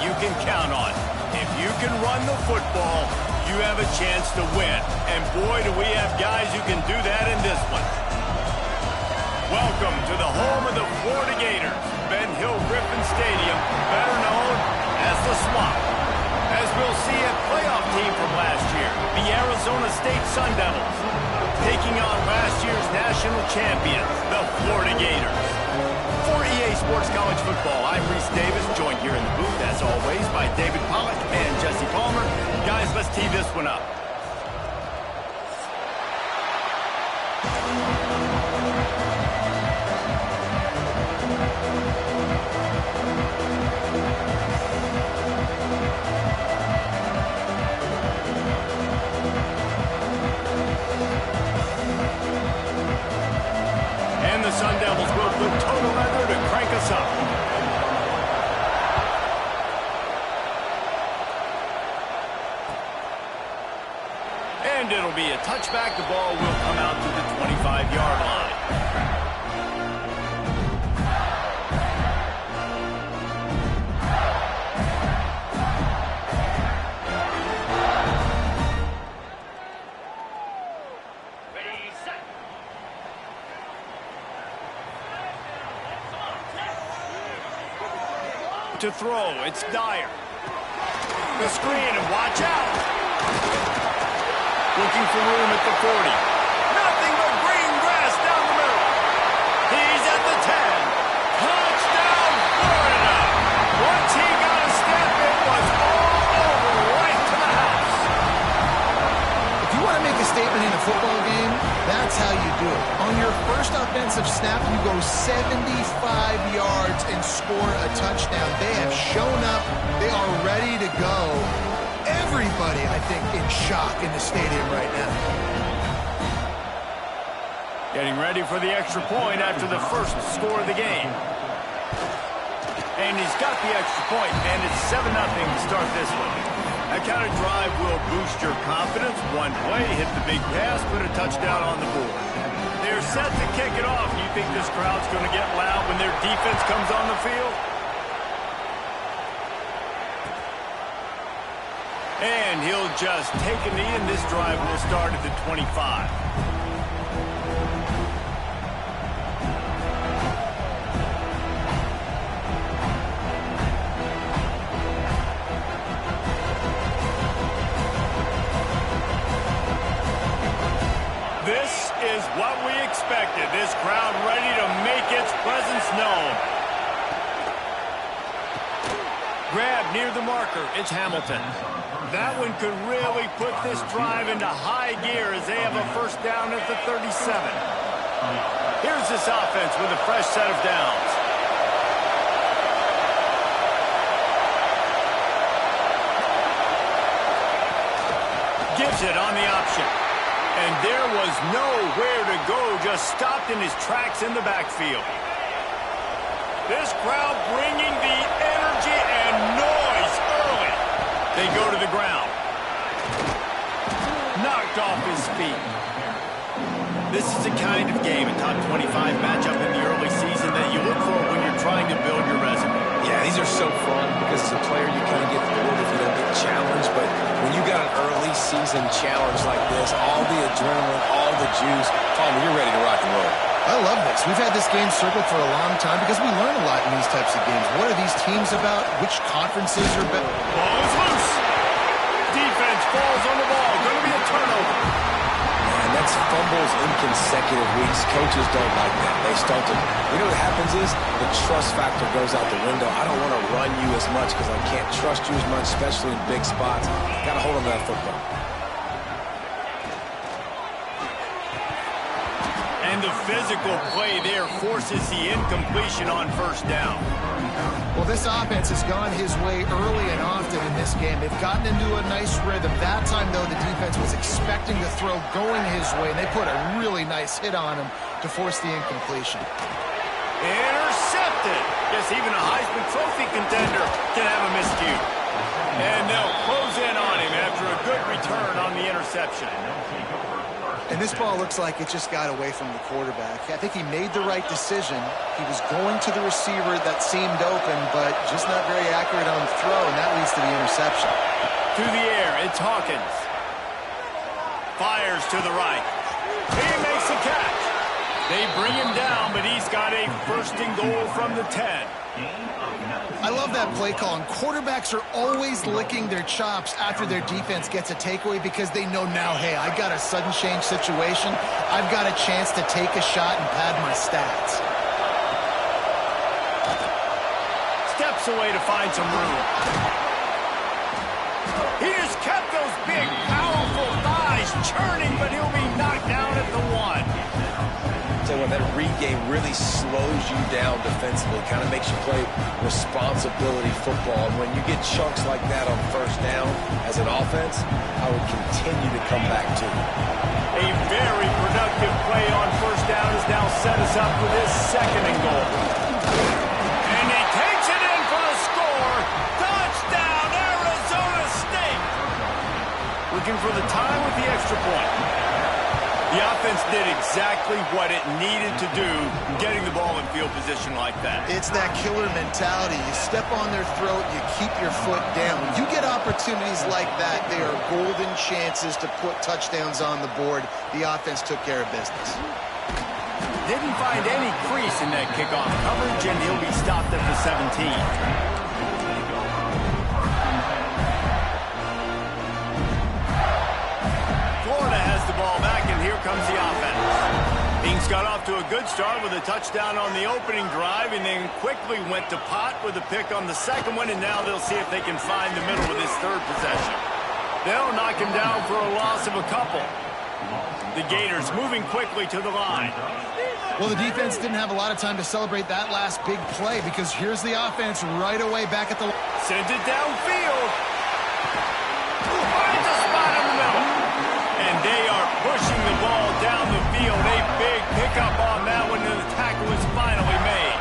you can count on. If you can run the football, you have a chance to win. And boy, do we have guys who can do that in this one. Welcome to the home of the Florida Gators, Ben Hill Griffin Stadium, better known as the Swamp. As we'll see, a playoff team from last year, the Arizona State Sun Devils, taking on last year's national champions, the Florida Gators. For EA Sports College Football, I'm Reese Davis, joined here in the booth, as always, by David Pollack and Jesse Palmer. Guys, let's tee this one up. And the Sun Devils will put total leather to crank us up. And it'll be a touchback. The ball will come out to the 25-yard line. To throw, it's Dyer. The screen, and watch out. Looking for room at the 40. Nothing but green grass down the middle. He's at the 10. Touchdown, Florida. Once he got a step, it was all over, right to the house. If you want to make a statement in a football game, that's how you do it. On your first offensive snap, you go 75 yards and score a touchdown. They have shown up. They are ready to go. Everybody, I think, in shock in the stadium right now. Getting ready for the extra point after the first score of the game. And he's got the extra point, and it's 7-0 to start this one. That kind of drive will boost your confidence. One play, hit the big pass, put a touchdown on the board. They're set to kick it off. You think this crowd's going to get loud when their defense comes on the field? And he'll just take a knee, and this drive will start at the 25. This is what we expected. This crowd ready to make its presence known. Grab near the marker. It's Hamilton. That one could really put this drive into high gear as they have a first down at the 37. Here's this offense with a fresh set of downs. Gives it on the option. And there was nowhere to go, just stopped in his tracks in the backfield. This crowd bringing the energy and noise early. They go to the ground. Knocked off his feet. This is the kind of game, a top 25 matchup in the early season, that you look for when you're trying to build your resume. Yeah, these are so fun because as a player you kind of get bored if you don't get challenged. But when you got an early season challenge like this, all the adrenaline, all the juice, Palmer, you're ready to rock and roll. I love this. We've had this game circled for a long time because we learn a lot in these types of games. What are these teams about? Which conferences are better? Ball is loose. Defense falls on the ball. Going to be a turnover. And that's fumbles in consecutive weeks. Coaches don't like that. They start to, you know what happens is the trust factor goes out the window. I don't want to run you as much because I can't trust you as much, especially in big spots. Got to hold on to that football. And the physical play there forces the incompletion on first down. Well, this offense has gone his way early and often in this game. They've gotten into a nice rhythm. That time, though, the defense was expecting the throw going his way, and they put a really nice hit on him to force the incompletion. Intercepted. Guess even a Heisman Trophy contender can have a miscue. And they'll close in on him after a good return on the interception. And this ball looks like it just got away from the quarterback. I think he made the right decision. He was going to the receiver that seemed open, but just not very accurate on the throw, and that leads to the interception. To the air, it's Hawkins. Fires to the right. He makes the catch. They bring him down, but he's got a first and goal from the 10. I love that play call, and quarterbacks are always licking their chops after their defense gets a takeaway because they know now, hey, I got a sudden change situation. I've got a chance to take a shot and pad my stats. Steps away to find some room. He just kept those big, powerful thighs churning, but he'll be knocked down at the 1. So when that read game really slows you down defensively, kind of makes you play responsibility football. And when you get chunks like that on first down as an offense, I would continue to come back to it. A very productive play on first down has now set us up with his second and goal. And he takes it in for the score. Touchdown, Arizona State. Looking for the tie with the extra point. The offense did exactly what it needed to do, getting the ball in field position like that. It's that killer mentality. You step on their throat, you keep your foot down. When you get opportunities like that, they are golden chances to put touchdowns on the board. The offense took care of business. Didn't find any crease in that kickoff coverage, and he'll be stopped at the 17. Comes the offense. Things got off to a good start with a touchdown on the opening drive and then quickly went to pot with a pick on the second one, and now they'll see if they can find the middle with this third possession. They'll knock him down for a loss of a couple. The Gators moving quickly to the line. Well, the defense didn't have a lot of time to celebrate that last big play because here's the offense right away back at the line. Sends it downfield. Finds a spot in the middle. And they are pushing the ball down the field. A big pickup on that one, and the tackle is finally made.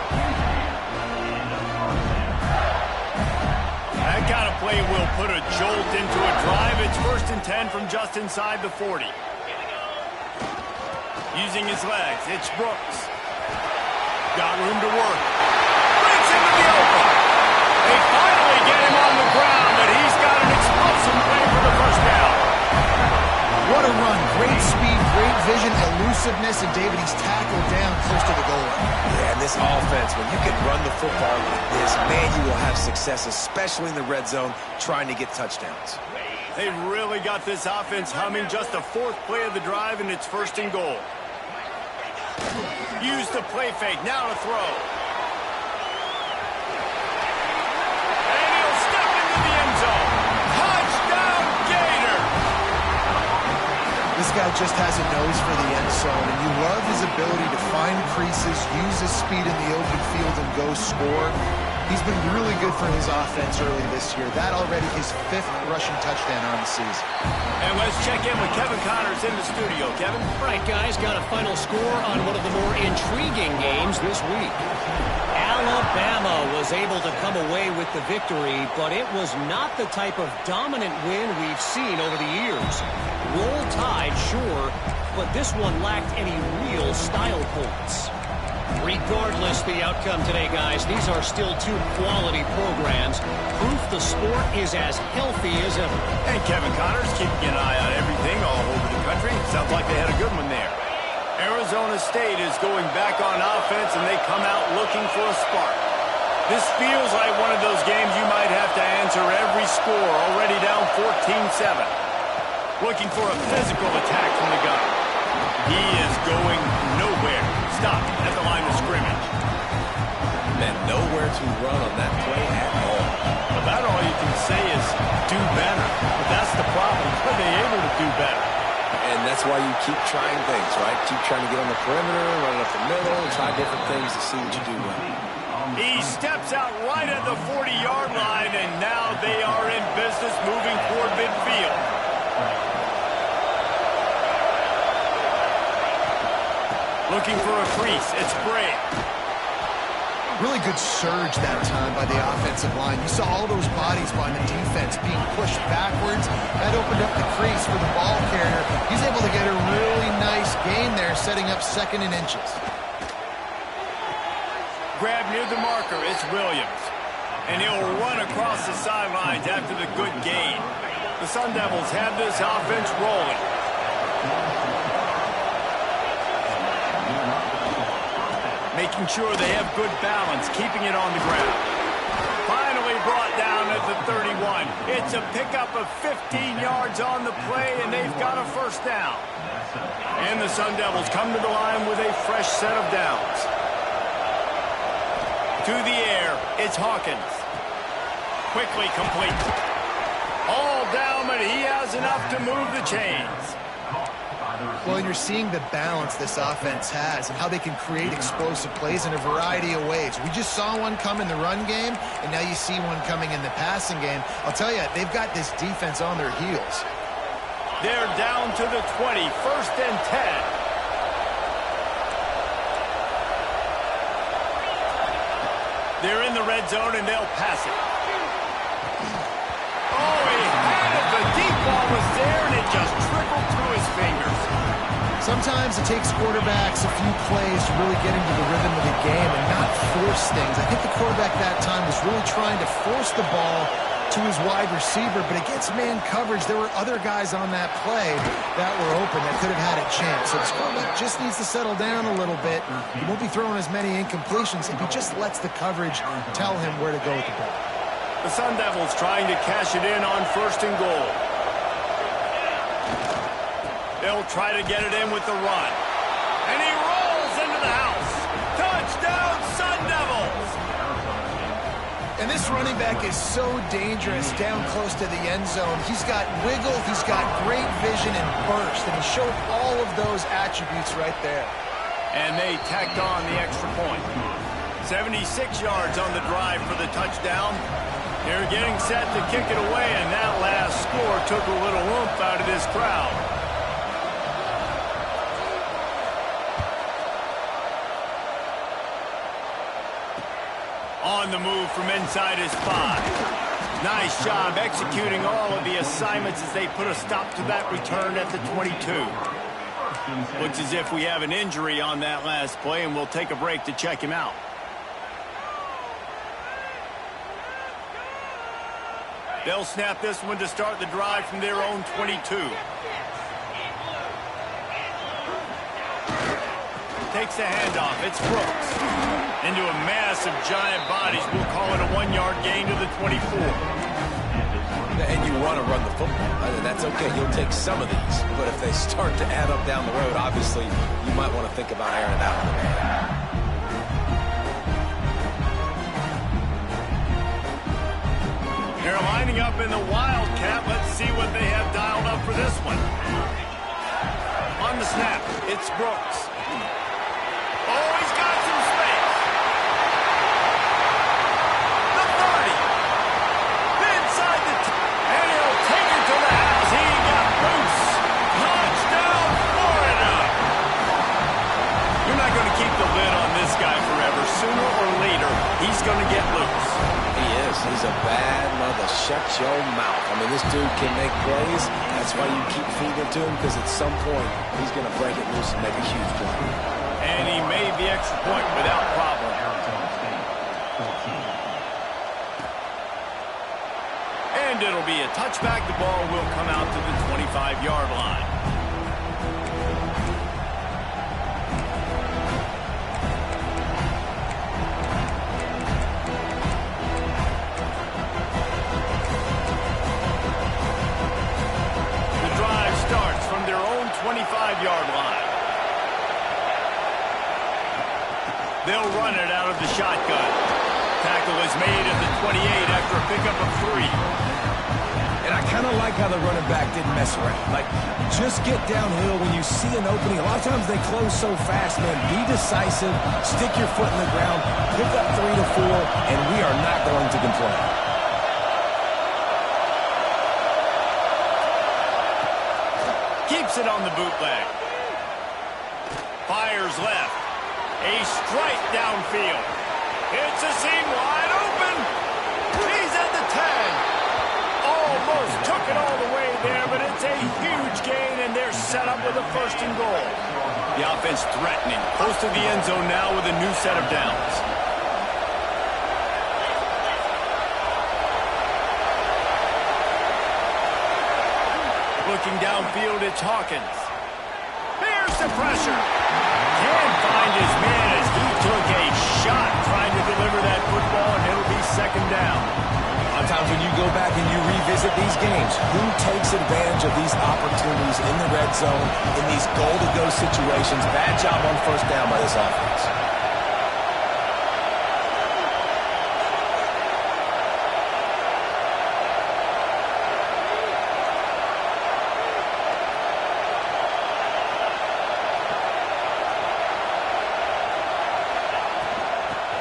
That kind of play will put a jolt into a drive. It's 1st and 10 from just inside the 40. Using his legs, it's Brooks. Got room to work. Breaks into the open. They finally get him on the ground, but he's got an explosive play for the first down. What a run. Great speed, great vision, elusiveness, and David, he's tackled down close to the goal line. Yeah, and this offense, when you can run the football like this, man, you will have success, especially in the red zone, trying to get touchdowns. They've really got this offense humming. Just the 4th play of the drive, and it's 1st and goal. Use the play fake. Now to throw. And he'll step into the end zone. Touchdown, Gators! This guy just has a nose for the end zone, and you love his ability to find creases, use his speed in the open field, and go score. He's been really good for his offense early this year. That already his 5th rushing touchdown on the season. And let's check in with Kevin Connors in the studio. Kevin? Right, guys, got a final score on one of the more intriguing games this week. Alabama was able to come away with the victory, but it was not the type of dominant win we've seen over the years. Roll Tide, sure, but this one lacked any real style points. Regardless the outcome today, guys, these are still 2 quality programs. Proof the sport is as healthy as ever. And Kevin Connors keeping an eye on everything all over the country. Sounds like they had a good one there. Arizona State is going back on offense, and they come out looking for a spark. This feels like one of those games you might have to answer every score, already down 14-7. Looking for a physical attack from the gun. He is going nowhere. Stop at the line of scrimmage. Man, nowhere to run on that play at all. About all you can say is do better. But that's the problem. Are they able to do better? And that's why you keep trying things, right? Keep trying to get on the perimeter, run up the middle, try different things to see what you do well. He steps out right at the 40-yard line, and now they are in business moving toward midfield. Looking for a crease. It's Bray. Really good surge that time by the offensive line. You saw all those bodies by the defense being pushed backwards. That opened up the crease for the ball carrier. He's able to get a really nice gain there, setting up 2nd and inches. Grab near the marker, it's Williams. And he'll run across the sidelines after the good gain. The Sun Devils have this offense rolling. Making sure they have good balance, keeping it on the ground. Finally brought down at the 31. It's a pickup of 15 yards on the play, and they've got a 1st down. And the Sun Devils come to the line with a fresh set of downs. To the air, it's Hawkins. Quickly complete. All down, but he has enough to move the chains. Well, you're seeing the balance this offense has and how they can create explosive plays in a variety of ways. We just saw one come in the run game, and now you see one coming in the passing game. I'll tell you, they've got this defense on their heels. They're down to the 20, 1st and 10. They're in the red zone, and they'll pass it. Oh, he had it. The deep ball was there, and it just trickled through his fingers. Sometimes it takes quarterbacks a few plays to really get into the rhythm of the game and not force things. I think the quarterback that time was really trying to force the ball to his wide receiver, but against man coverage, there were other guys on that play that were open that could have had a chance. So this quarterback just needs to settle down a little bit. He won't be throwing as many incompletions if he just lets the coverage tell him where to go with the ball. The Sun Devils trying to cash it in on 1st and goal. They'll try to get it in with the run. And he rolls into the house. Touchdown, Sun Devils! And this running back is so dangerous down close to the end zone. He's got wiggle, he's got great vision and burst, and he showed all of those attributes right there. And they tacked on the extra point. 76 yards on the drive for the touchdown. They're getting set to kick it away, and that last score took a little oomph out of this crowd. On the move from inside his 5. Nice job executing all of the assignments as they put a stop to that return at the 22. Looks as if we have an injury on that last play, and we'll take a break to check him out. They'll snap this one to start the drive from their own 22. Takes the handoff. It's Brooks. Into a mass of giant bodies. We'll call it a 1-yard gain to the 24. And you want to run the football. And that's okay. You'll take some of these. But if they start to add up down the road, obviously, you might want to think about airing it out. They're lining up in the Wildcat. Let's see what they have dialed up for this one. On the snap, it's Brooks. Oh, he's got some space. The 30. Inside the and he'll take it to the house. He got loose. Touchdown, Florida. You're not going to keep the lid on this guy forever. Sooner or later, he's going to get loose. He is. He's a bad mother. Shut your mouth. I mean, this dude can make plays. That's why you keep feeding it to him, because at some point, he's going to break it loose and make a huge play. And he made the extra point without problem. And it'll be a touchback. The ball will come out to the 25-yard line. The drive starts from their own 25-yard line. They'll run it out of the shotgun. Tackle is made at the 28 after a pickup of 3. And I kind of like how the running back didn't mess around. Like, just get downhill when you see an opening. A lot of times they close so fast, man. Be decisive, stick your foot in the ground, pick up 3 to 4, and we are not going to complain. Keeps it on the bootleg. Fires left. A strike downfield. It's a seam wide open. He's at the 10. Almost took it all the way there, but it's a huge gain, and they're set up with a 1st and goal. The offense threatening. Close to the end zone now with a new set of downs. Looking downfield, it's Hawkins. Here's the pressure. Can't find his man as he took a shot trying to deliver that football, and it'll be 2nd down. Sometimes when you go back and you revisit these games, who takes advantage of these opportunities in the red zone, in these goal-to-go situations? Bad job on 1st down by this offense.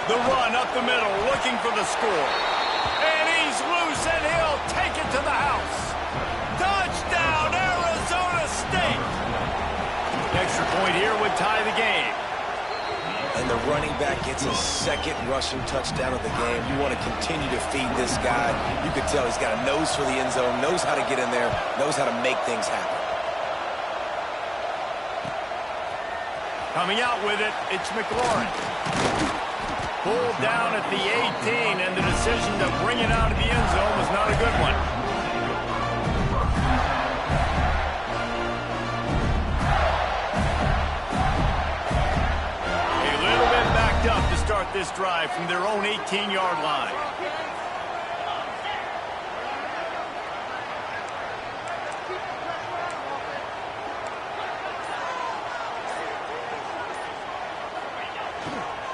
The run up the middle, looking for the score. And he's loose, and he'll take it to the house. Touchdown, Arizona State! Extra point here would tie the game. And the running back gets his 2nd rushing touchdown of the game. You want to continue to feed this guy. You can tell he's got a nose for the end zone, knows how to get in there, knows how to make things happen. Coming out with it, it's McLaurin. Pulled down at the 18, and the decision to bring it out of the end zone was not a good one. A little bit backed up to start this drive from their own 18-yard line.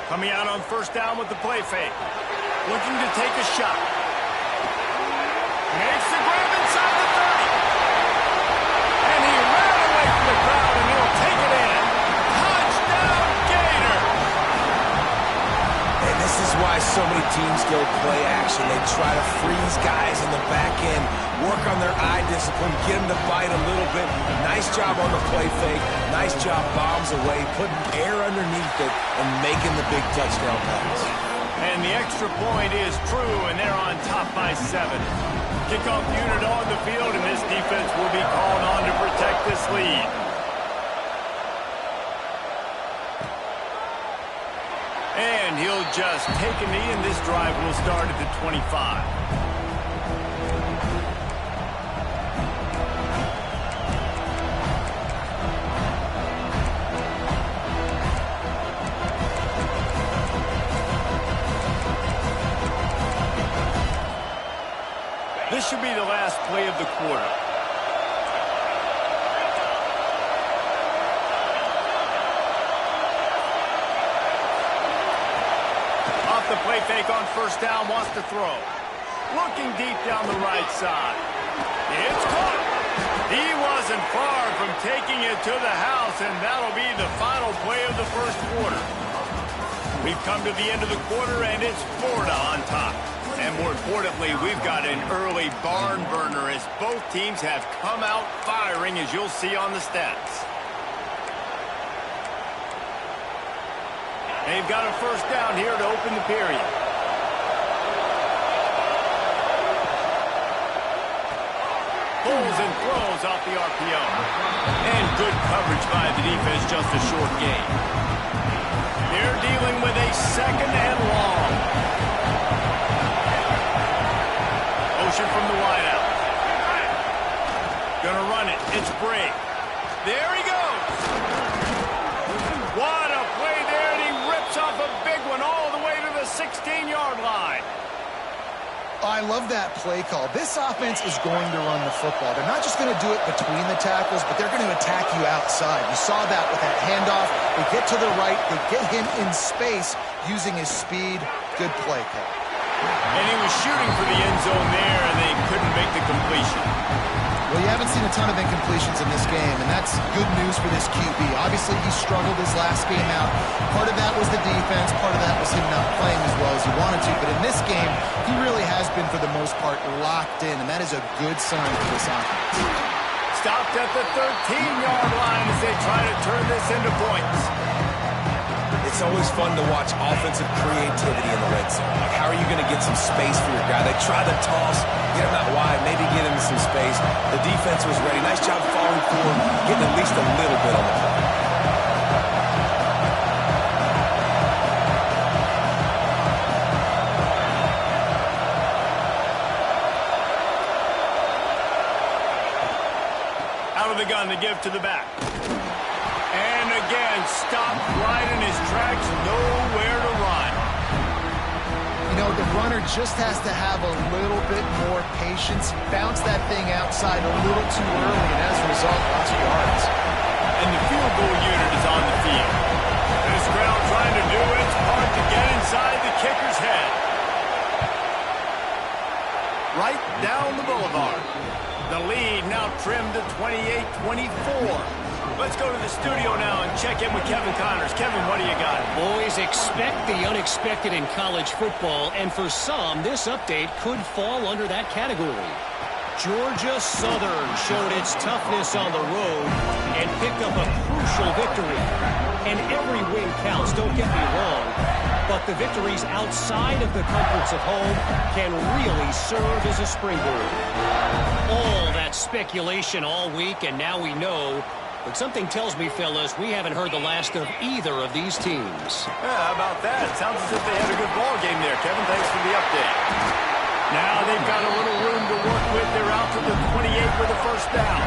Coming out on 1st down with the play fake. Looking to take a shot. Makes the grab inside the 30. And he ran away from the crowd, and he'll take it in. Touchdown, Gators! And this is why so many teams go play action. They try to freeze guys in the back end, work on their eye discipline, get them to bite a little bit. Nice job on the play fake. Nice job bombs away, putting air underneath it and making the big touchdown pass. And the extra point is true, and they're on top by 7. Kickoff unit on the field, and this defense will be called on to protect this lead. And he'll just take a knee, and this drive will start at the 25. This should be the last play of the quarter. Off the play fake on 1st down, wants to throw. Looking deep down the right side. It's caught. He wasn't far from taking it to the house, and that'll be the final play of the 1st quarter. We've come to the end of the quarter, and it's Florida on top. And more importantly, we've got an early barn burner as both teams have come out firing, as you'll see on the stats. They've got a 1st down here to open the period. Pulls and throws off the RPO. And good coverage by the defense, just a short gain. They're dealing with a 2nd and long. Motion from the wideout. Gonna run it. It's Brake. There he goes. What a play there, and he rips off a big one all the way to the 16-yard line. I love that play call. This offense is going to run the football. They're not just going to do it between the tackles, but they're going to attack you outside. You saw that with that handoff. They get to the right. They get him in space using his speed. Good play call. And he was shooting for the end zone there, and they couldn't make the completion. Well, you haven't seen a ton of incompletions in this game, and that's good news for this QB. Obviously, he struggled his last game out. Part of that was the defense. Part of that was him not playing as well as he wanted to. But in this game, he really has been, for the most part, locked in, and that is a good sign for this offense. Stopped at the 13-yard line as they try to turn this into points. It's It's always fun to watch offensive creativity in the red zone. Like, how are you going to get some space for your guy? They try the toss, get him out wide, maybe get him some space. The defense was ready. Nice job falling forward, getting at least a little bit on the play. Out of the gun to give to the back. And again, stopped right in his tracks, nowhere to run. You know, the runner just has to have a little bit more patience, bounce that thing outside a little too early, and as a result, lost yards. And the field goal unit is on the field. This crowd trying to do its part to get inside the kicker's head. Right down the boulevard. The lead now trimmed to 28-24. Let's go to the studio now and check in with Kevin Connors. Kevin, what do you got? Boys, expect the unexpected in college football, and for some, this update could fall under that category. Georgia Southern showed its toughness on the road and picked up a crucial victory. And every win counts, don't get me wrong, but the victories outside of the comforts of home can really serve as a springboard. All that speculation all week, and now we know. But something tells me, fellas, we haven't heard the last of either of these teams. Yeah, how about that? Sounds as if they had a good ball game there. Kevin, thanks for the update. Now they've got a little room to work with. They're out to the 28 with a first down.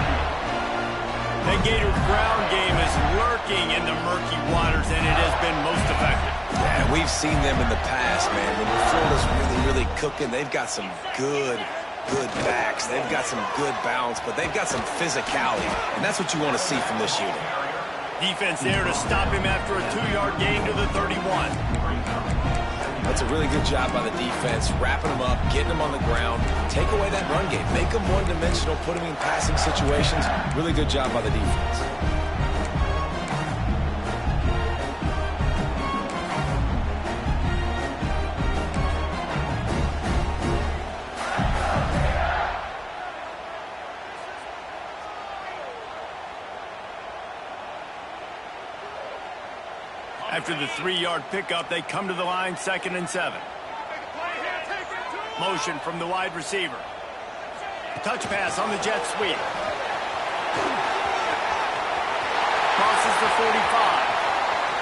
The Gators ground game is lurking in the murky waters, and it has been most effective. Yeah, we've seen them in the past, man. When Florida's really cooking, they've got some good backs. They've got some good balance, but they've got some physicality, and that's what you want to see from this unit. Defense there to stop him after a 2-yard gain to the 31. That's a really good job by the defense, wrapping them up, getting them on the ground, take away that run game, make them one-dimensional, put them in passing situations. Really good job by the defense. After the 3-yard pickup, they come to the line, 2nd and 7. Motion from the wide receiver. Touch pass on the jet sweep. Crosses the 45.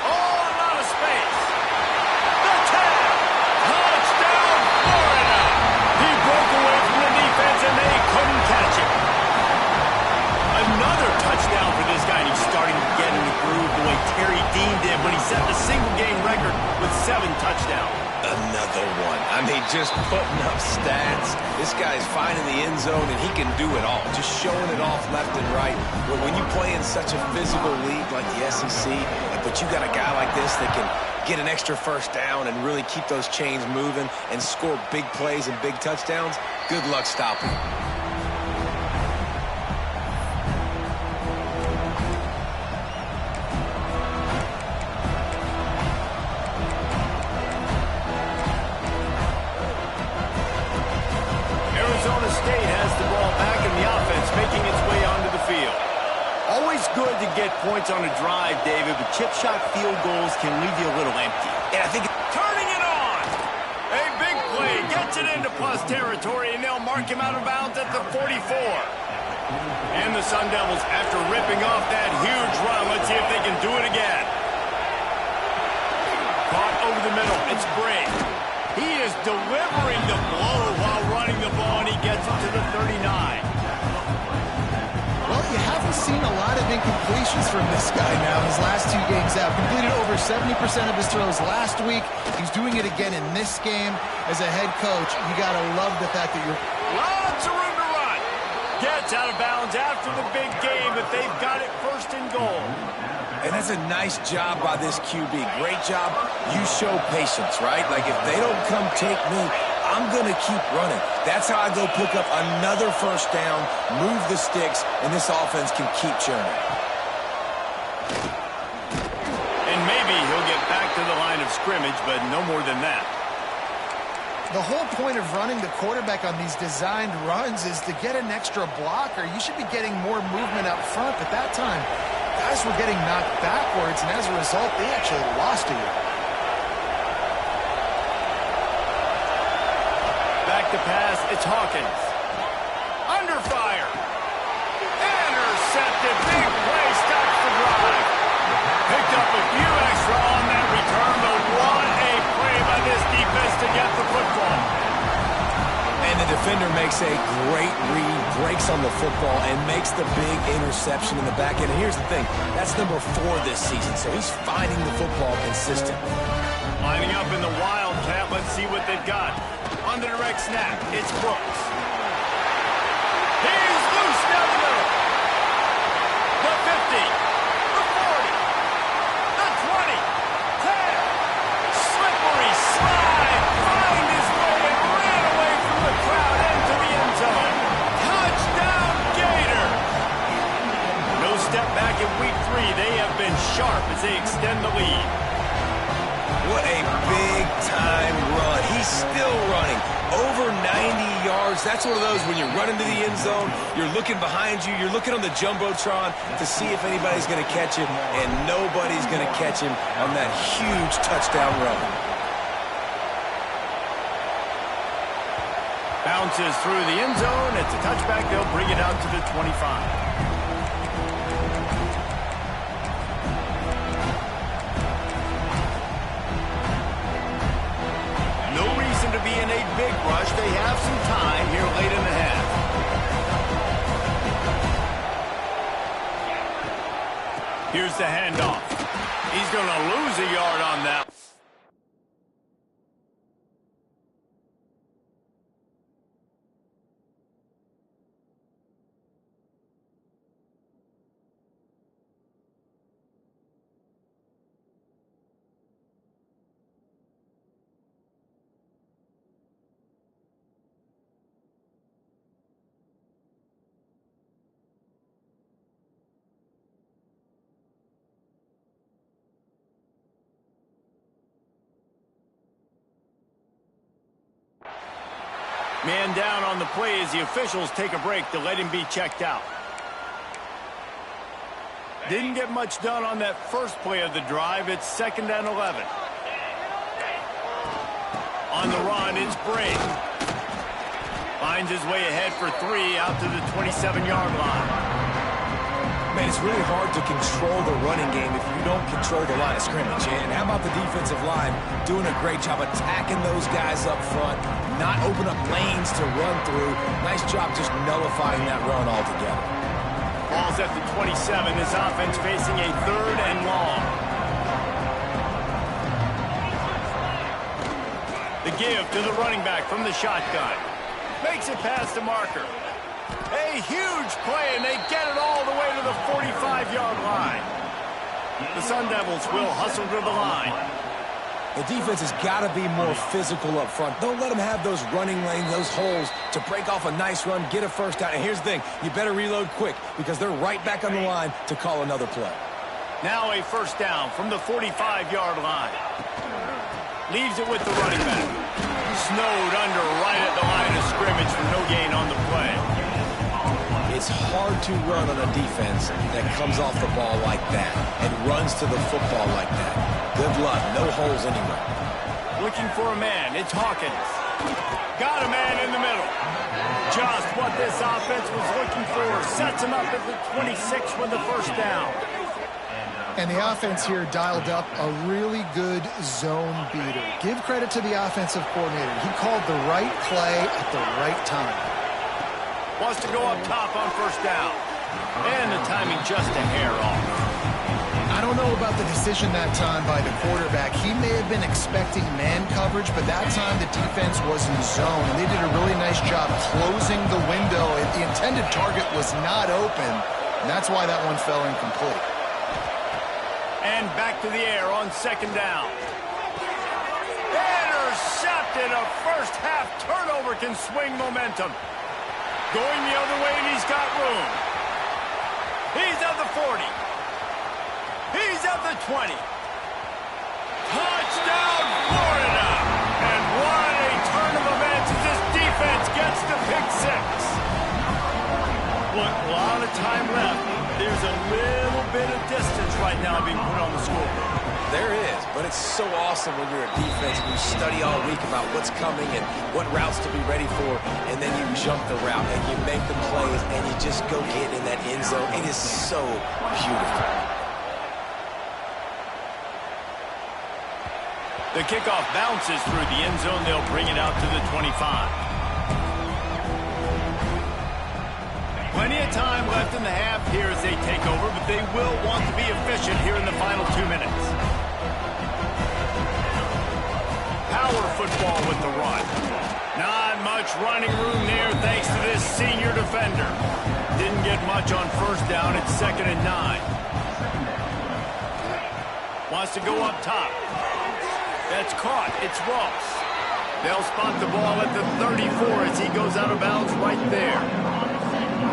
Oh, a lot of space. The tag. Touchdown, Florida. He broke away from the defense, and they couldn't catch him. Another touchdown for this guy, and he's starting to get in the groove the way Terry Dean did when he set the single-game record with 7 touchdowns. Another one. I mean, just putting up stats. This guy's finding the end zone, and he can do it all. Just showing it off left and right. But when you play in such a physical league like the SEC, but you got a guy like this that can get an extra first down and really keep those chains moving and score big plays and big touchdowns, good luck stopping him. Arizona State has the ball back in the offense, making its way onto the field. Always good to get points on a drive, David, but chip shot field goals can leave you a little empty. And I think Turning it on! A big play gets it into plus territory, and they'll mark him out of bounds at the 44. And the Sun Devils, after ripping off that huge run, let's see if they can do it again. Caught over the middle. It's Brady. He is delivering the blow while running the ball, and he gets it to the 39. Well, you haven't seen a lot of incompletions from this guy now his last 2 games out. Completed over 70% of his throws last week. He's doing it again in this game. As a head coach, you got to love the fact that you're... Lots of room to run. Gets out of bounds after the big game, but they've got it 1st and goal. And that's a nice job by this QB. Great job. You show patience, right? Like, if they don't come take me, I'm going to keep running. That's how I go pick up another first down, move the sticks, and this offense can keep churning. And maybe he'll get back to the line of scrimmage, but no more than that. The whole point of running the quarterback on these designed runs is to get an extra blocker. You should be getting more movement up front, but that time Guys were getting knocked backwards, and as a result, they actually lost a yard. Back to pass, it's Hawkins. Under fire. Intercepted. Big play, stops the drive. Picked up a few extra on that return, but what a play by this defense to get the football. And the defender makes a great read, breaks on the football, and makes the big interception in the back end. And here's the thing, that's number 4 this season, so he's finding the football consistently. Lining up in the Wildcat, let's see what they've got. On the direct snap, it's Brooks. He's loose down the middle. The 50, the 40, the 20, 10. Slippery slide, find his way and ran away from the crowd into the end zone. Touchdown, Gators! No step back in week 3. They have been sharp as they extend the lead. What a big-time run. He's still running. Over 90 yards. That's one of those when you're running to the end zone, you're looking behind you, you're looking on the Jumbotron to see if anybody's going to catch him, and nobody's going to catch him on that huge touchdown run. Bounces through the end zone. It's a touchback. They'll bring it out to the 25. To be in a big rush. They have some time here late in the half. Here's the handoff. He's going to lose a yard on that. Man down on the play as the officials take a break to let him be checked out. Didn't get much done on that first play of the drive. It's 2nd and 11. On the run, it's Brink. Finds his way ahead for 3 out to the 27-yard line. Man, it's really hard to control the running game if you don't control the line of scrimmage. And how about the defensive line doing a great job attacking those guys up front, not open up lanes to run through. Nice job just nullifying that run altogether. Ball's at the 27. This offense facing a 3rd and long. The give to the running back from the shotgun. Makes it past the marker. A huge play, and they get it all the way to the 45-yard line. The Sun Devils will hustle to the line. The defense has got to be more physical up front. Don't let them have those running lanes, those holes to break off a nice run, get a first down. And here's the thing, you better reload quick because they're right back on the line to call another play. Now a first down from the 45-yard line. Leaves it with the running back. Snowed under right at the line of scrimmage for no gain on the play. It's hard to run on a defense that comes off the ball like that and runs to the football like that. Good luck. No holes anywhere. Looking for a man. It's Hawkins. Got a man in the middle. Just what this offense was looking for. Sets him up at the 26 with the first down. And the offense here dialed up a really good zone beater. Give credit to the offensive coordinator. He called the right play at the right time. Wants to go up top on first down. And the timing just a hair off. I don't know about the decision that time by the quarterback. He may have been expecting man coverage, but that time the defense was in zone. And they did a really nice job closing the window. The intended target was not open, and that's why that one fell incomplete. And back to the air on second down. Intercepted. A first half turnover can swing momentum. Going the other way, and he's got room. He's at the 40. He's at the 20. Touchdown, Florida! And what a turn of events as this defense gets the pick 6. Look, a lot of time left. There's a little bit of right now being put on the scoreboard. There is, but it's so awesome when you're a defense and you study all week about what's coming and what routes to be ready for, and then you jump the route and you make the plays and you just go get in that end zone. It is so beautiful. The kickoff bounces through the end zone. They'll bring it out to the 25. Plenty of time left in the half here as they take over, but they will want to be efficient here in the final 2 minutes. Power football with the run. Not much running room there thanks to this senior defender. Didn't get much on first down. It's 2nd and 9. Wants to go up top. That's caught. It's Ross. They'll spot the ball at the 34 as he goes out of bounds right there.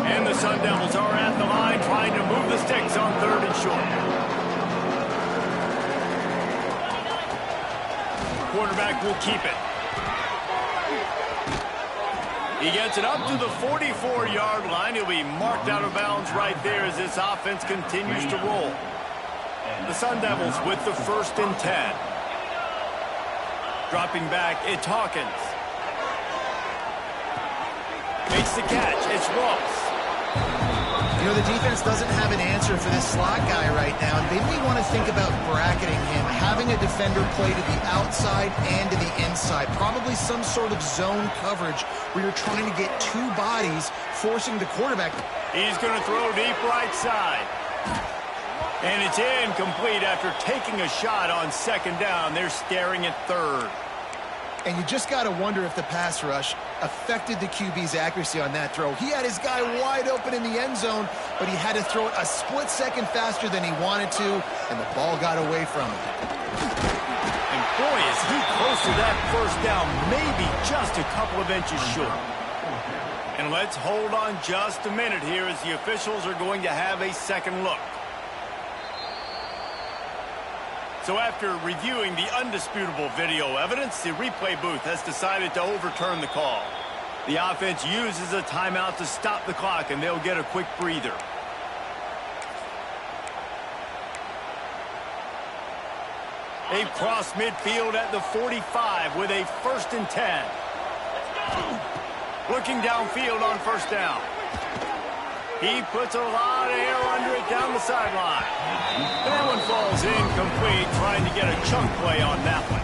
And the Sun Devils are at the line trying to move the sticks on 3rd and short. Quarterback will keep it. He gets it up to the 44-yard line. He'll be marked out of bounds right there as this offense continues to roll. The Sun Devils with the 1st and 10. Dropping back, it's Hawkins. Makes the catch, it's Ross. You know, the defense doesn't have an answer for this slot guy right now. They may want to think about bracketing him, having a defender play to the outside and to the inside. Probably some sort of zone coverage where you're trying to get 2 bodies, forcing the quarterback. He's going to throw deep right side. And it's incomplete after taking a shot on 2nd down. They're staring at 3rd. And you just got to wonder if the pass rush affected the QB's accuracy on that throw. He had his guy wide open in the end zone, but he had to throw it a split second faster than he wanted to, and the ball got away from him. And boy, is he close to that 1st down, maybe just a couple of inches short. And let's hold on just a minute here as the officials are going to have a second look. So after reviewing the undisputable video evidence, the replay booth has decided to overturn the call. The offense uses a timeout to stop the clock, and they'll get a quick breather. They've crossed midfield at the 45 with a 1st and 10. Looking downfield on 1st down. He puts a lot of air under it down the sideline. That one falls incomplete, trying to get a chunk play on that one.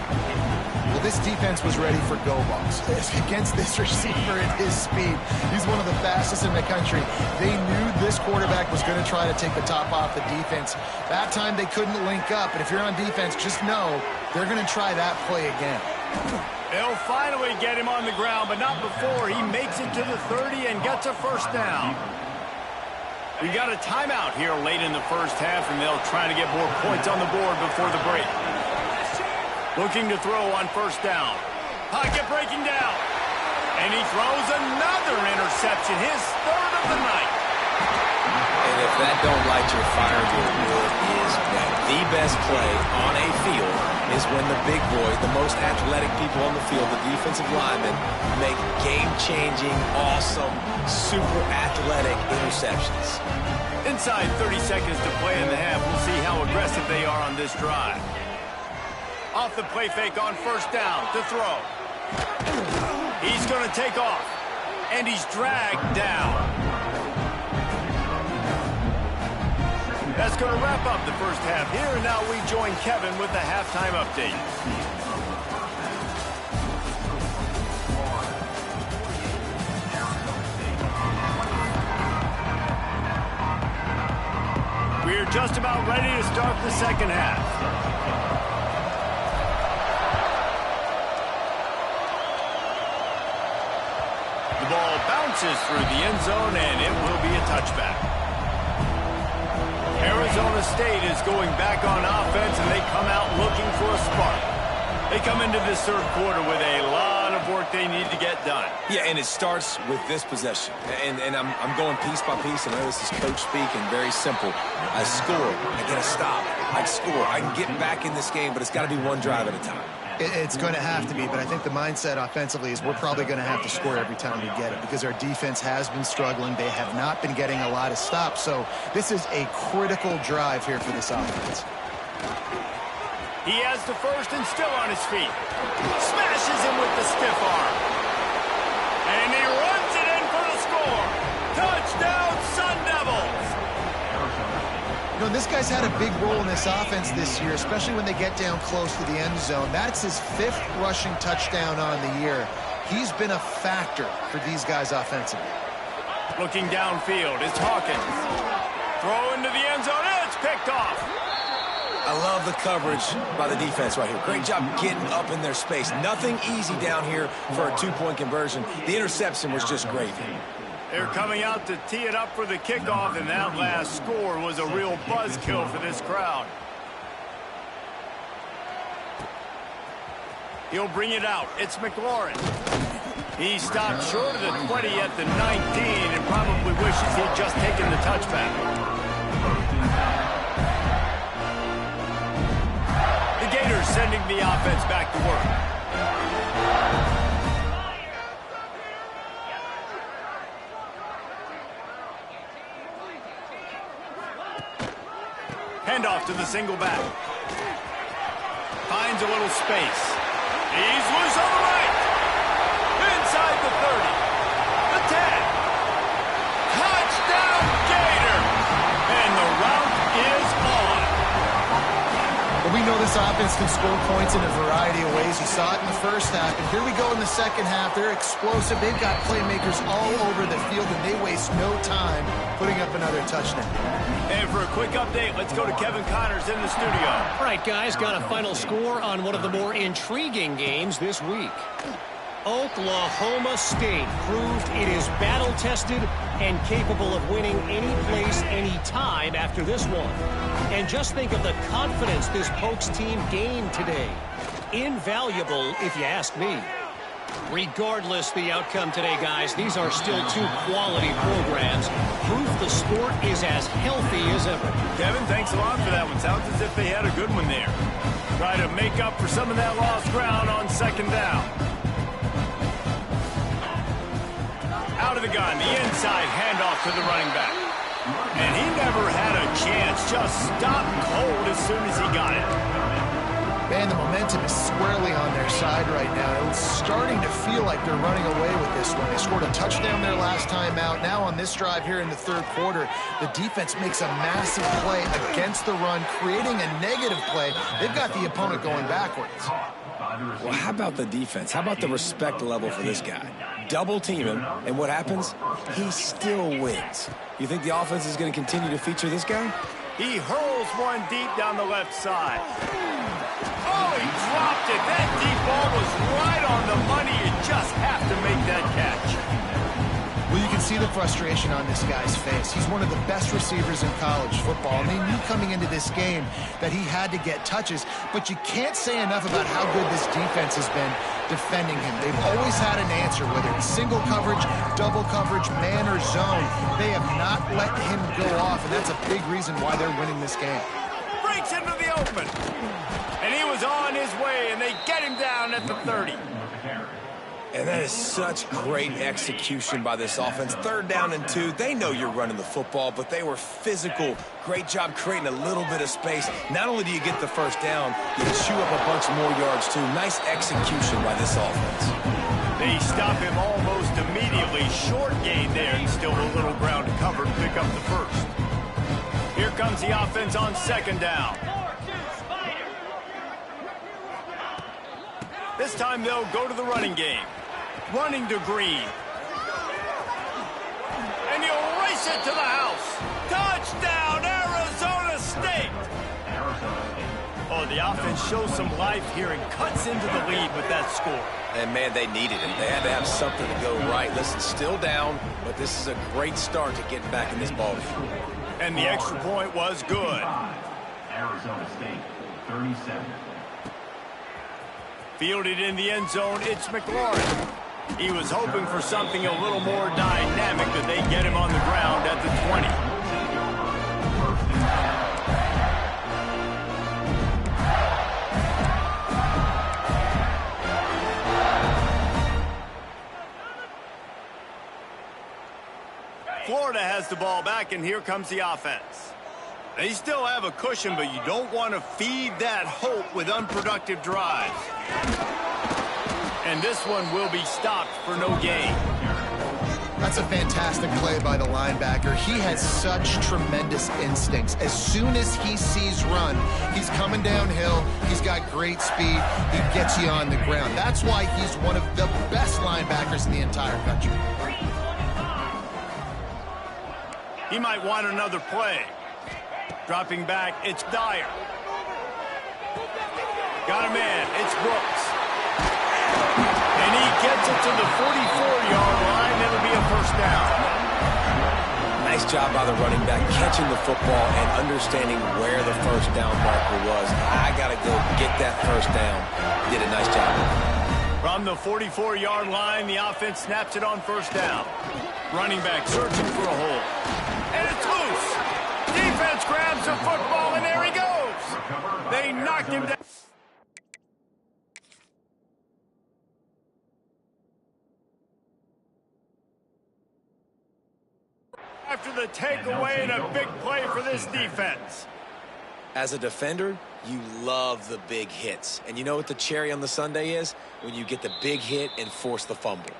Well, this defense was ready for go balls. Against this receiver at his speed, he's one of the fastest in the country. They knew this quarterback was going to try to take the top off the defense. That time they couldn't link up, but if you're on defense, just know they're going to try that play again. They'll finally get him on the ground, but not before he makes it to the 30 and gets a 1st down. We got a timeout here late in the 1st half, and they'll try to get more points on the board before the break. Looking to throw on 1st down. Pocket breaking down. And he throws another interception, his 3rd of the night. And if that don't light your fire, your wood is that. The best play on a field is when the big boys, the most athletic people on the field, the defensive linemen, make game-changing, awesome, super athletic interceptions. Inside 30 seconds to play in the half. We'll see how aggressive they are on this drive. Off the play fake on 1st down to throw. He's going to take off, and he's dragged down. That's going to wrap up the 1st half here, and now we join Kevin with the halftime update. We're just about ready to start the 2nd half. The ball bounces through the end zone, and it will be a touchback. Arizona State is going back on offense, and they come out looking for a spark. They come into this 3rd quarter with a lot of work they need to get done. Yeah, and it starts with this possession. And I'm going piece by piece. I know this is coach speak and very simple. I score. I get a stop. I score. I can get back in this game, but it's got to be one drive at a time. It's going to have to be, but I think the mindset offensively is we're probably going to have to score every time we get it because our defense has been struggling. They have not been getting a lot of stops, so this is a critical drive here for this offense. He has the first and still on his feet. Smashes him with the stiff arm. And he runs it in for the score. Touchdown, Sun Devils! You know, this guy's had a big role in this offense this year, especially when they get down close to the end zone. That's his 5th rushing touchdown on the year. He's been a factor for these guys offensively. Looking downfield, it's Hawkins. Throw into the end zone, and it's picked off. I love the coverage by the defense right here. Great job getting up in their space. Nothing easy down here for a 2-point conversion. The interception was just great. They're coming out to tee it up for the kickoff, and that last score was a real buzzkill for this crowd. He'll bring it out. It's McLaurin. He stopped short of the 20 at the 19 and probably wishes he'd just taken the touchback. The Gators sending the offense back to work. Handoff to the single back. Finds a little space. He's loose on the right. Inside the 30. The 10. Touchdown, Gators! And the route is on. But we know this offense can score points in a variety of ways. You saw it in the first half, and here we go in the second half. They're explosive. They've got playmakers all over the field, and they waste no time putting up another touchdown. And for a quick update, let's go to Kevin Connors in the studio. All right, guys, got a final score on one of the more intriguing games this week. Oklahoma State proved it is battle-tested and capable of winning any place, any time after this one. And just think of the confidence this Pokes team gained today. Invaluable, if you ask me. Regardless the outcome today, guys, these are still 2 quality programs. Proof the sport is as healthy as ever. Kevin, thanks a lot for that one. Sounds as if they had a good one there. Try to make up for some of that lost ground on second down. Out of the gun, the inside handoff to the running back. And he never had a chance, just stopped cold as soon as he got it. Man, the momentum is squarely on their side right now. It's starting to feel like they're running away with this one. They scored a touchdown their last time out. Now on this drive here in the 3rd quarter, the defense makes a massive play against the run, creating a negative play. They've got the opponent going backwards. Well, how about the defense? How about the respect level for this guy? Double team him, and what happens? He still wins. You think the offense is going to continue to feature this guy? He hurls one deep down the left side. Oh, he dropped it. That deep ball was right on the money. You just have to make that catch. Well, you can see the frustration on this guy's face. He's one of the best receivers in college football, and they knew coming into this game that he had to get touches, but you can't say enough about how good this defense has been defending him. They've always had an answer, whether it's single coverage, double coverage, man or zone. They have not let him go off, and that's a big reason why they're winning this game. Breaks into the open. And he was on his way, and they get him down at the 30. And that is such great execution by this offense. 3rd down and 2. They know you're running the football, but they were physical. Great job creating a little bit of space. Not only do you get the first down, you chew up a bunch more yards, too. Nice execution by this offense. They stop him almost immediately. Short gain there, and still a little ground to cover to pick up the first. Here comes the offense on 2nd down. This time they'll go to the running game. Running to Green. And he'll race it to the house. Touchdown, Arizona State! Oh, the offense shows some life here and cuts into the lead with that score. And, man, they needed it. They had to have something to go right. Listen, still down, but this is a great start to getting back in this ballgame. And the extra point was good. Arizona State, 37. Fielded in the end zone, it's McLaurin. He was hoping for something a little more dynamic, but they get him on the ground at the 20. Florida has the ball back, and here comes the offense. They still have a cushion, but you don't want to feed that hope with unproductive drives. And this one will be stopped for no gain. That's a fantastic play by the linebacker. He has such tremendous instincts. As soon as he sees run, he's coming downhill. He's got great speed. He gets you on the ground. That's why he's one of the best linebackers in the entire country. He might want another play. Dropping back, it's Dyer. Got a man, it's Brooks. And he gets it to the 44-yard line. That'll be a first down. Nice job by the running back catching the football and understanding where the first down marker was. I got to go get that first down. Did a nice job. From the 44-yard line, the offense snaps it on first down. Running back searching for a hole. And it's loose. Defense grabs the football, and there he goes. They knocked him down. After the takeaway and a big play for this defense. As a defender, you love the big hits. And you know what the cherry on the sundae is? When you get the big hit and force the fumble.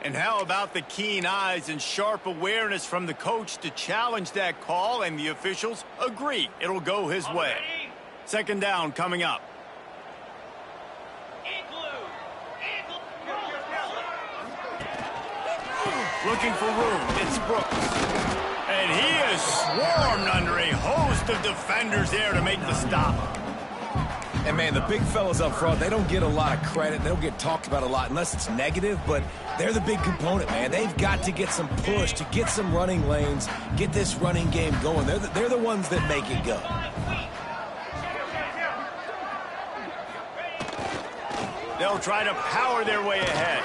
And how about the keen eyes and sharp awareness from the coach to challenge that call, and the officials agree it'll go his way. Second down coming up. Looking for room, it's Brooks. And he is swarmed under a host of defenders there to make the stop. And, man, the big fellas up front, they don't get a lot of credit. They don't get talked about a lot unless it's negative, but they're the big component, man. They've got to get some push, to get some running lanes, get this running game going. They're the ones that make it go. They'll try to power their way ahead.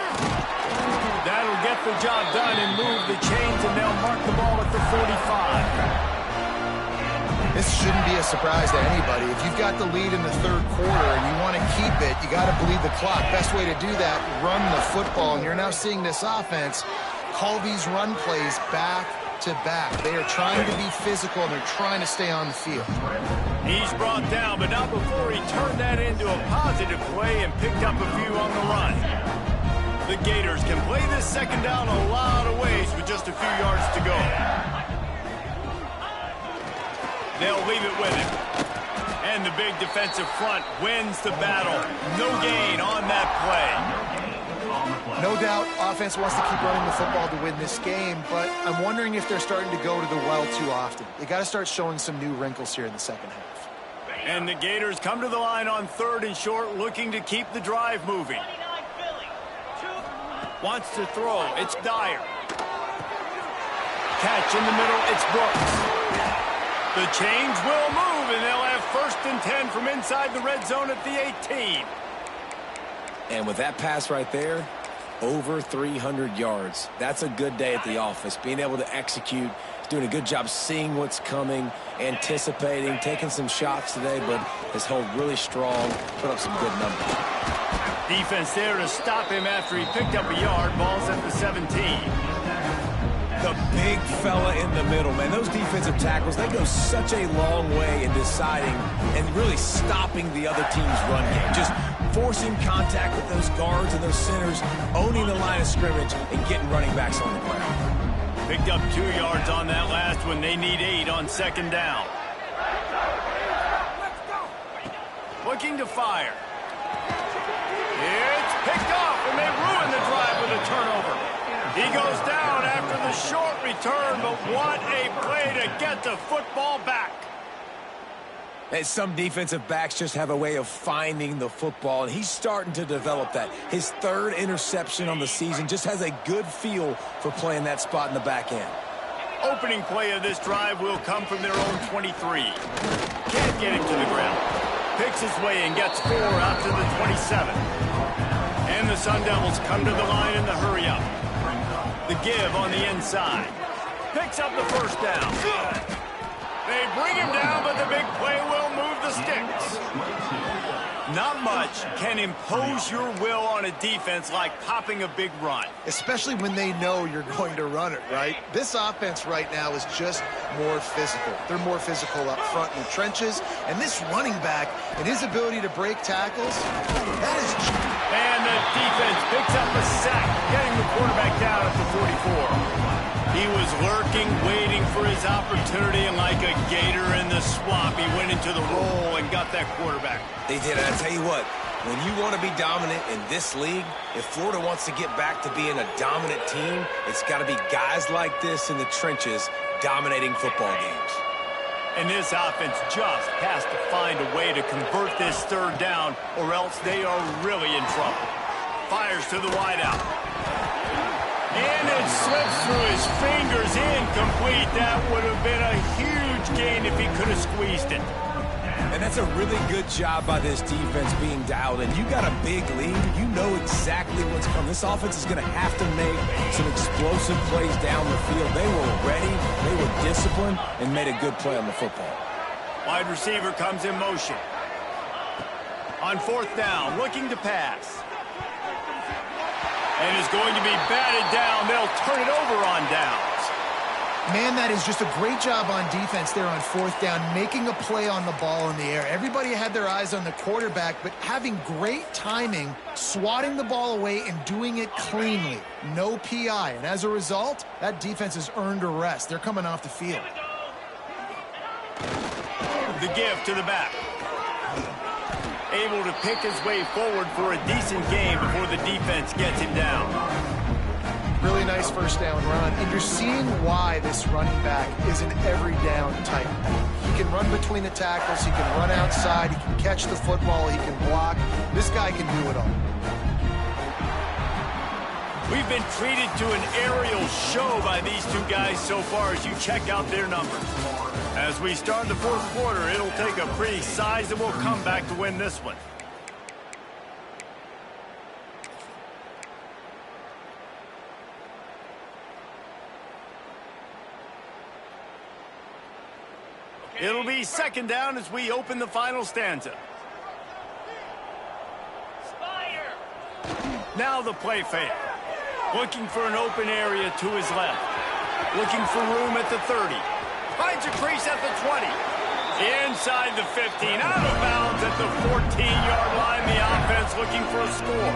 That'll get the job done and move the chains, and they'll mark the ball at the 45. This shouldn't be a surprise to anybody. If you've got the lead in the third quarter and you want to keep it, you got to bleed the clock. Best way to do that, run the football. And you're now seeing this offense call these run plays back to back. They are trying to be physical, and they're trying to stay on the field. He's brought down, but not before he turned that into a positive play and picked up a few on the run. The Gators can play this second down a lot of ways with just a few yards to go. They'll leave it with him. And the big defensive front wins the battle. No gain on that play. No doubt offense wants to keep running the football to win this game, but I'm wondering if they're starting to go to the well too often. They got to start showing some new wrinkles here in the second half. And the Gators come to the line on third and short, looking to keep the drive moving. Wants to throw. It's Dyer. Catch in the middle. It's Brooks. The chains will move, and they'll have first and 10 from inside the red zone at the 18. And with that pass right there, over 300 yards. That's a good day at the office. Being able to execute, doing a good job seeing what's coming, anticipating, taking some shots today, but has held really strong, put up some good numbers. Defense there to stop him after he picked up a yard. Ball's at the 17. The big fella in the middle, man. Those defensive tackles, they go such a long way in deciding and really stopping the other team's run game. Just forcing contact with those guards and those centers, owning the line of scrimmage, and getting running backs on the ground. Picked up 2 yards on that last one. They need 8 on second down. Looking to fire. It's picked off, and they ruin the drive with a turnover. He goes down after the short return, but what a play to get the football back. And some defensive backs just have a way of finding the football, and he's starting to develop that. His third interception on the season, just has a good feel for playing that spot in the back end. Opening play of this drive will come from their own 23. Can't get him to the ground. Picks his way and gets 4 out to the 27. And the Sun Devils come to the line in the hurry-up. The give on the inside. Picks up the first down. They bring him down, but the big play will move the sticks. Not much can impose your will on a defense like popping a big run. Especially when they know you're going to run it, right? This offense right now is just more physical. They're more physical up front in the trenches. And this running back and his ability to break tackles, that is... And the defense picks up a sack, getting the quarterback down at the 44. He was lurking, waiting for his opportunity, and like a gator in the swamp, he went into the roll and got that quarterback. They did, and I tell you what, when you want to be dominant in this league, if Florida wants to get back to being a dominant team, it's got to be guys like this in the trenches dominating football games. And this offense just has to find a way to convert this third down, or else they are really in trouble. Fires to the wideout. And it slips through his fingers, incomplete. That would have been a huge gain if he could have squeezed it. And that's a really good job by this defense being dialed in. You got a big lead. You know exactly what's coming. This offense is going to have to make some explosive plays down the field. They were ready, they were disciplined, and made a good play on the football. Wide receiver comes in motion. On fourth down, looking to pass. And is going to be batted down. They'll turn it over on downs. Man, that is just a great job on defense there on fourth down, making a play on the ball in the air. Everybody had their eyes on the quarterback, but having great timing, swatting the ball away and doing it cleanly. No PI. And as a result, that defense has earned a rest. They're coming off the field. The give to the back. Able to pick his way forward for a decent game before the defense gets him down. Really nice first down run. And you're seeing why this running back is an every down type. He can run between the tackles. He can run outside. He can catch the football. He can block. This guy can do it all. We've been treated to an aerial show by these two guys so far as you check out their numbers. As we start the fourth quarter, it'll take a pretty sizable comeback to win this one. It'll be second down as we open the final stanza. Now the play fake. Looking for an open area to his left. Looking for room at the 30. Finds a crease at the 20. Inside the 15. Out of bounds at the 14-yard line. The offense looking for a score.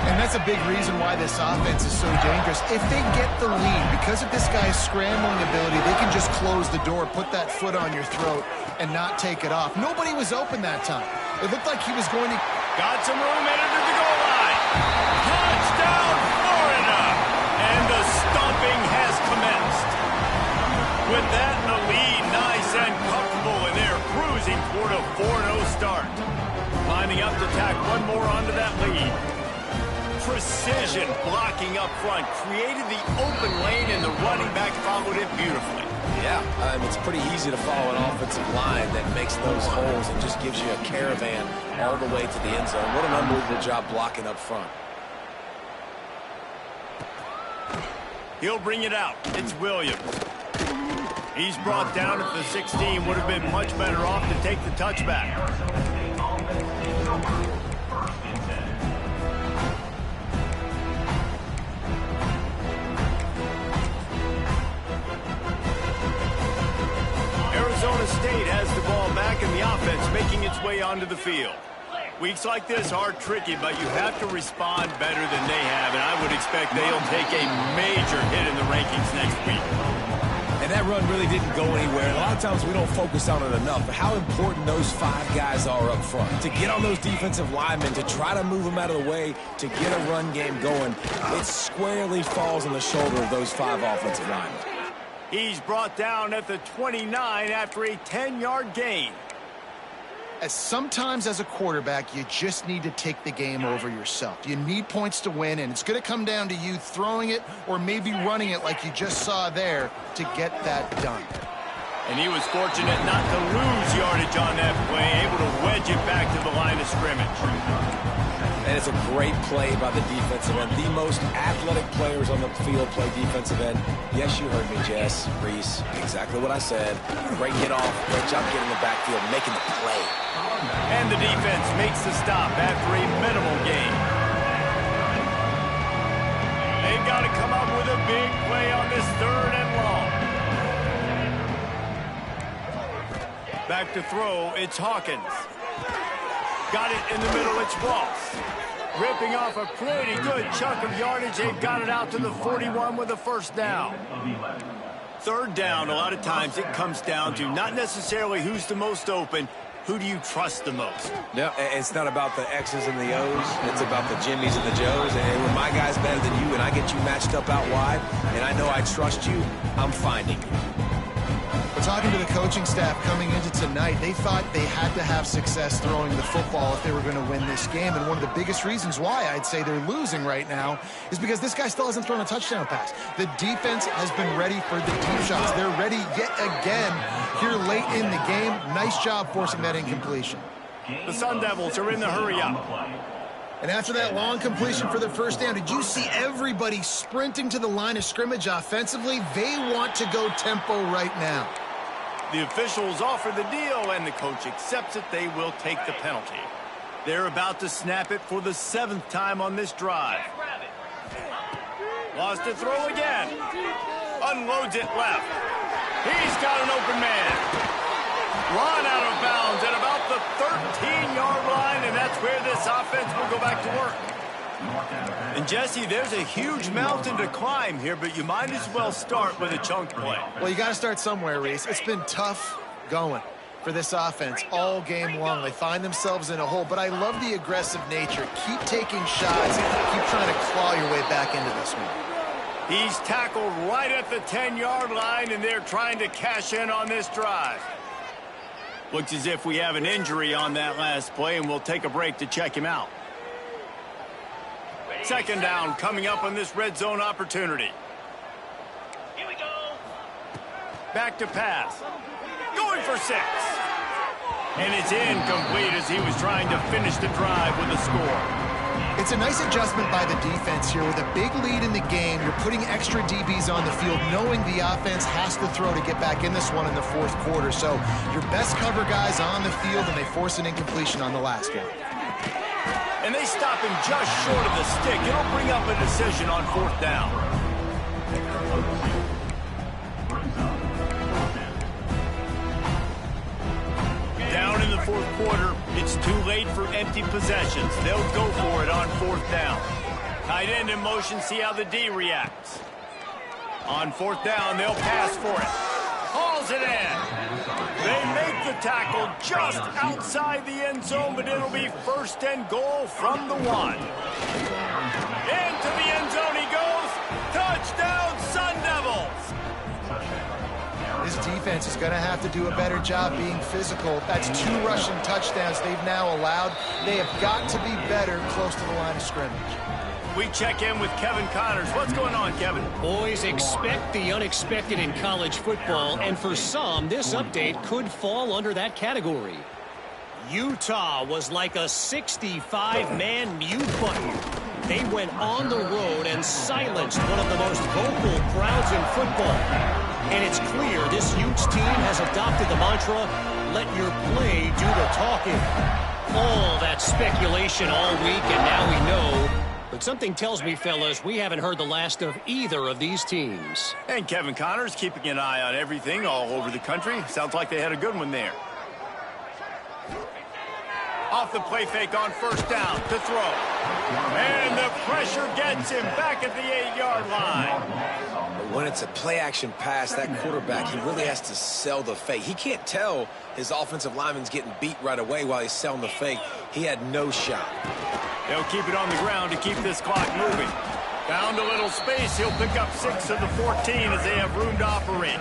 And that's a big reason why this offense is so dangerous. If they get the lead, because of this guy's scrambling ability, they can just close the door, put that foot on your throat, and not take it off. Nobody was open that time. It looked like he was going to... Got some room, headed to the goal line. Touchdown, Florida! And the stomping has commenced. With that in the lead, nice and comfortable, and they're cruising toward a 4-0 start. Lining up to tack one more onto that lead. Precision blocking up front created the open lane, and the running back followed it beautifully. Yeah, it's pretty easy to follow an offensive line that makes those holes and just gives you a caravan all the way to the end zone. What an unbelievable job blocking up front. He'll bring it out. It's Williams. He's brought down at the 16. Would have been much better off to take the touchback. Arizona State has the ball back, and the offense making its way onto the field. Weeks like this are tricky, but you have to respond better than they have, and I would expect they'll take a major hit in the rankings next week. And that run really didn't go anywhere. A lot of times we don't focus on it enough, but how important those five guys are up front. To get on those defensive linemen, to try to move them out of the way, to get a run game going, it squarely falls on the shoulder of those five offensive linemen. He's brought down at the 29 after a 10-yard gain. Sometimes as a quarterback, you just need to take the game over yourself. You need points to win, and it's going to come down to you throwing it or maybe running it like you just saw there to get that done. And he was fortunate not to lose yardage on that play, able to wedge it back to the line of scrimmage. And it's a great play by the defensive end. The most athletic players on the field play defensive end. Yes, you heard me, Jess, Reese. Exactly what I said. Great get off. Great job getting the backfield, making the play. And the defense makes the stop after a minimal gain. They've got to come up with a big play on this 3rd and long. Back to throw, it's Hawkins. Got it in the middle, it's Ross. Ripping off a pretty good chunk of yardage. They've got it out to the 41 with a first down. 3rd down, a lot of times it comes down to not necessarily who's the most open, who do you trust the most? No, it's not about the X's and the O's. It's about the Jimmies and the Joes. And when my guy's better than you and I get you matched up out wide, and I know I trust you, I'm finding you. Talking to the coaching staff coming into tonight, they thought they had to have success throwing the football if they were going to win this game. And one of the biggest reasons why I'd say they're losing right now is because this guy still hasn't thrown a touchdown pass. The defense has been ready for the deep shots. They're ready yet again here late in the game. Nice job forcing that incompletion. The Sun Devils are in the hurry-up. And after that long completion for the first down, did you see everybody sprinting to the line of scrimmage offensively? They want to go tempo right now. The officials offer the deal, and the coach accepts it. They will take the penalty. They're about to snap it for the 7th time on this drive. Lost to throw again. Unloads it left. He's got an open man. Run out of bounds at about the 13-yard line, and that's where this offense will go back to work. And, Jesse, there's a huge mountain to climb here, but you might as well start with a chunk play. Well, you got to start somewhere, Reese. It's been tough going for this offense all game long. They find themselves in a hole, but I love the aggressive nature. Keep taking shots. Keep trying to claw your way back into this one. He's tackled right at the 10-yard line, and they're trying to cash in on this drive. Looks as if we have an injury on that last play, and we'll take a break to check him out. 2nd down coming up on this red zone opportunity. Here we go. Back to pass. Going for 6. And it's incomplete as he was trying to finish the drive with a score. It's a nice adjustment by the defense here. With a big lead in the game, you're putting extra DBs on the field, knowing the offense has to throw to get back in this one in the 4th quarter. So your best cover guys on the field, and they force an incompletion on the last one. And they stop him just short of the stick. It'll bring up a decision on 4th down. Down in the 4th quarter, it's too late for empty possessions. They'll go for it on 4th down. Tight end in motion, see how the D reacts. On 4th down, they'll pass for it. Hauls it in. They make the tackle just outside the end zone, but it'll be 1st and goal from the 1. Into the end zone he goes. Touchdown, Sun Devils. This defense is going to have to do a better job being physical. That's 2 rushing touchdowns they've now allowed. They have got to be better close to the line of scrimmage. We check in with Kevin Connors. What's going on, Kevin? Boys, expect the unexpected in college football, and for some, this update could fall under that category. Utah was like a 65-man mute button. They went on the road and silenced one of the most vocal crowds in football. And it's clear this Utes team has adopted the mantra, let your play do the talking. All that speculation all week, and now we know. But something tells me, fellas, we haven't heard the last of either of these teams. And Kevin Connors keeping an eye on everything all over the country. Sounds like they had a good one there. Off the play fake on 1st down to throw. And the pressure gets him back at the 8-yard line. But when it's a play-action pass, that quarterback, he really has to sell the fake. He can't tell his offensive lineman's getting beat right away while he's selling the fake. He had no shot. They'll keep it on the ground to keep this clock moving. Found a little space. He'll pick up 6 of the 14 as they have room to operate.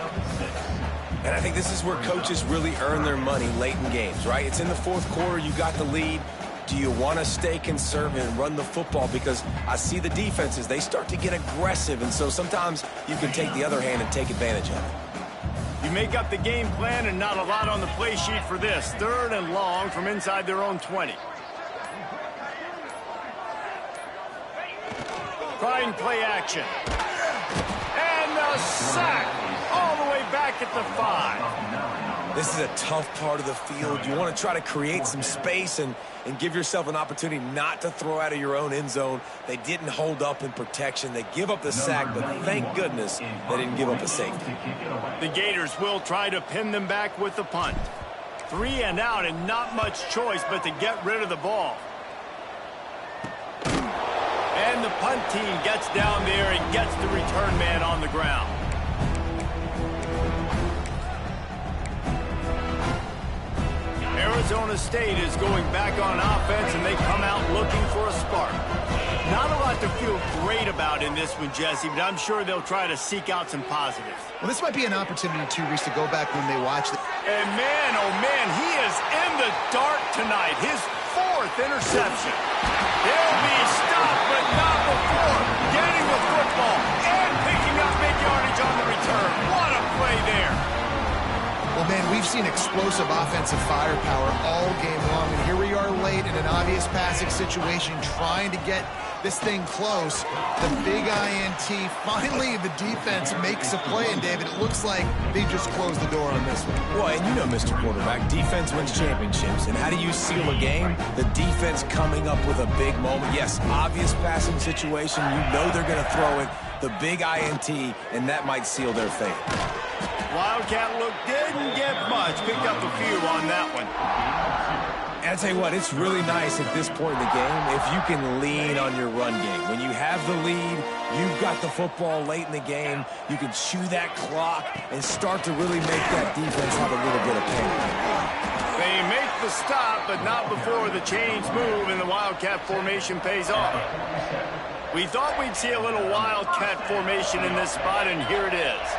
And I think this is where coaches really earn their money late in games, right? It's in the 4th quarter. You got the lead. Do you want to stay conservative and run the football? Because I see the defenses, they start to get aggressive. And so sometimes you can take the other hand and take advantage of it. You make up the game plan and not a lot on the play sheet for this. 3rd and long from inside their own 20. Trying play action. And a sack all the way back at the 5. This is a tough part of the field. You want to try to create some space and give yourself an opportunity not to throw out of your own end zone. They didn't hold up in protection. They give up the sack, but thank goodness they didn't give up a safety. The Gators will try to pin them back with the punt. 3 and out and not much choice but to get rid of the ball. And the punt team gets down there and gets the return man on the ground. Arizona State is going back on offense, and they come out looking for a spark. Not a lot to feel great about in this one, Jesse, but I'm sure they'll try to seek out some positives. Well, this might be an opportunity, too, Reese, to go back when they watch it. And man, oh man, he is in the dark tonight. His 4th interception. He'll be stopped, but not before getting the football and picking up big yardage on the return. What a play there. Well, man, we've seen explosive offensive firepower all game long, and here we are late in an obvious passing situation trying to get this thing close. The big INT, finally the defense makes a play, and David, it looks like they just closed the door on this one. Well, and you know, Mr. Quarterback, defense wins championships. And how do you seal a game? The defense coming up with a big moment. Yes, obvious passing situation. You know they're going to throw it. The big INT, and that might seal their fate. Wildcat look didn't get much. Picked up a few on that one. And I tell you what, it's really nice at this point in the game if you can lean on your run game. When you have the lead, you've got the football late in the game, you can chew that clock and start to really make that defense have a little bit of pain. They make the stop, but not before the chains move and the Wildcat formation pays off. We thought we'd see a little Wildcat formation in this spot, and here it is.